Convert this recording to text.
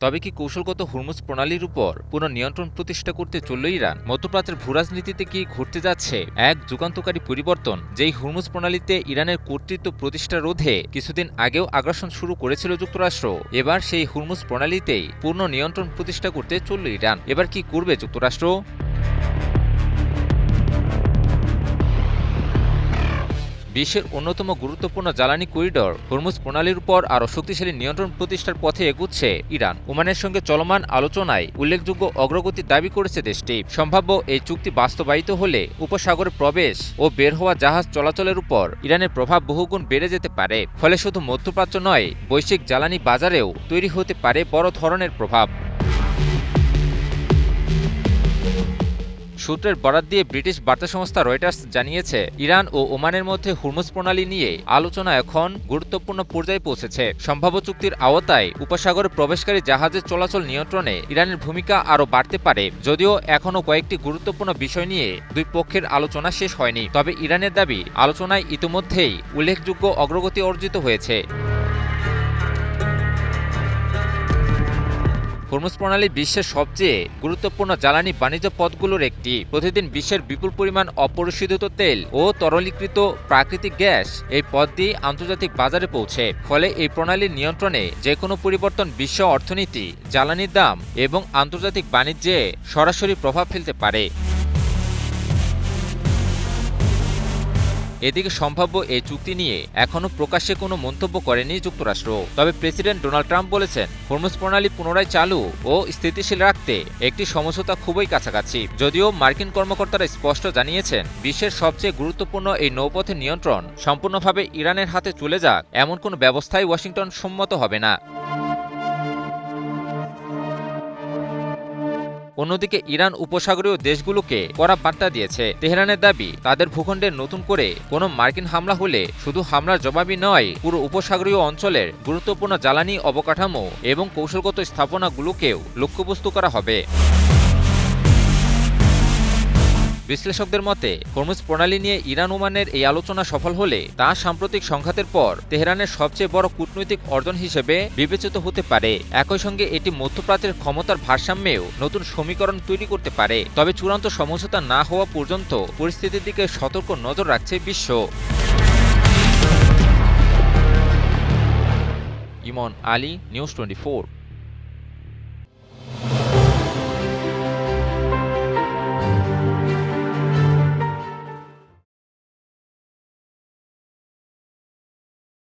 তবে কি কৌশলগত হুরমুজ প্রণালীর উপর পুনঃ নিয়ন্ত্রণ প্রতিষ্ঠা করতে চলল ইরান? মধ্যপ্রাচ্যের ভূরাজনীতিতে কি ঘটতে যাচ্ছে এক যুগান্তকারী পরিবর্তন, যেই হুরমুজ প্রণালীতে ইরানের কর্তৃত্ব প্রতিষ্ঠা রোধে কিছুদিন আগেও আগ্রাসন শুরু করেছিল যুক্তরাষ্ট্র। এবার সেই হুরমুজ প্রণালীতেই পূর্ণ নিয়ন্ত্রণ প্রতিষ্ঠা করতে চলল ইরান। এবার কি করবে যুক্তরাষ্ট্র? বিশ্বের অন্যতম গুরুত্বপূর্ণ জ্বালানি করিডর হুরমুজ প্রণালীর উপর আরও শক্তিশালী নিয়ন্ত্রণ প্রতিষ্ঠার পথে এগুচ্ছে ইরান। ওমানের সঙ্গে চলমান আলোচনায় উল্লেখযোগ্য অগ্রগতি দাবি করেছে দেশটি। সম্ভাব্য এই চুক্তি বাস্তবায়িত হলে উপসাগরে প্রবেশ ও বের হওয়া জাহাজ চলাচলের উপর ইরানের প্রভাব বহুগুণ বেড়ে যেতে পারে। ফলে শুধু মধ্যপ্রাচ্য নয়, বৈশ্বিক জ্বালানি বাজারেও তৈরি হতে পারে বড় ধরনের প্রভাব। সূত্রের বরাত দিয়ে ব্রিটিশ বার্তা সংস্থা রয়টার্স জানিয়েছে, ইরান ও ওমানের মধ্যে হুরমুজ প্রণালী নিয়ে আলোচনা এখন গুরুত্বপূর্ণ পর্যায়ে পৌঁছেছে। সম্ভাব্য চুক্তির আওতায় উপসাগরে প্রবেশকারী জাহাজের চলাচল নিয়ন্ত্রণে ইরানের ভূমিকা আরও বাড়তে পারে। যদিও এখনও কয়েকটি গুরুত্বপূর্ণ বিষয় নিয়ে দুই পক্ষের আলোচনা শেষ হয়নি, তবে ইরানের দাবি আলোচনায় ইতিমধ্যেই উল্লেখযোগ্য অগ্রগতি অর্জিত হয়েছে। হুরমুজ প্রণালী বিশ্বের সবচেয়ে গুরুত্বপূর্ণ জ্বালানি বাণিজ্য পথগুলোর একটি। প্রতিদিন বিশ্বের বিপুল পরিমাণ অপরিশোধিত তেল ও তরলীকৃত প্রাকৃতিক গ্যাস এই পথ দিয়ে আন্তর্জাতিক বাজারে পৌঁছে। ফলে এই প্রণালীর নিয়ন্ত্রণে যে কোনো পরিবর্তন বিশ্ব অর্থনীতি, জ্বালানির দাম এবং আন্তর্জাতিক বাণিজ্যে সরাসরি প্রভাব ফেলতে পারে। এদিকে সম্ভাব্য এই চুক্তি নিয়ে এখনও প্রকাশ্যে কোনো মন্তব্য করেনি যুক্তরাষ্ট্র। তবে প্রেসিডেন্ট ডোনাল্ড ট্রাম্প বলেছেন, হুরমুজ প্রণালী পুনরায় চালু ও স্থিতিশীল রাখতে একটি সমঝোতা খুবই কাছাকাছি। যদিও মার্কিন কর্মকর্তারা স্পষ্ট জানিয়েছেন, বিশ্বের সবচেয়ে গুরুত্বপূর্ণ এই নৌপথের নিয়ন্ত্রণ সম্পূর্ণভাবে ইরানের হাতে চলে যাক এমন কোনো ব্যবস্থায় ওয়াশিংটন সম্মত হবে না। অন্যদিকে ইরান উপসাগরীয় দেশগুলোকে কড়া বার্তা দিয়েছে। তেহরানের দাবি, তাদের ভূখণ্ডে নতুন করে কোনো মার্কিন হামলা হলে শুধু হামলার জবাবই নয়, পুরো উপসাগরীয় অঞ্চলের গুরুত্বপূর্ণ জ্বালানি অবকাঠামো এবং কৌশলগত স্থাপনাগুলোকেও লক্ষ্যবস্তু করা হবে। বিশ্লেষকদের মতে, হরমুজ প্রণালী নিয়ে ইরান ওমানের এই আলোচনা সফল হলে তা সাম্প্রতিক সংঘাতের পর তেহরানের সবচেয়ে বড় কূটনৈতিক অর্জন হিসেবে বিবেচিত হতে পারে। একই সঙ্গে এটি মধ্যপ্রাচ্যের ক্ষমতার ভারসাম্যেও নতুন সমীকরণ তৈরি করতে পারে। তবে চূড়ান্ত সমঝোতা না হওয়া পর্যন্ত পরিস্থিতির দিকে সতর্ক নজর রাখছে বিশ্ব। ইমন আলী, নিউজ 24।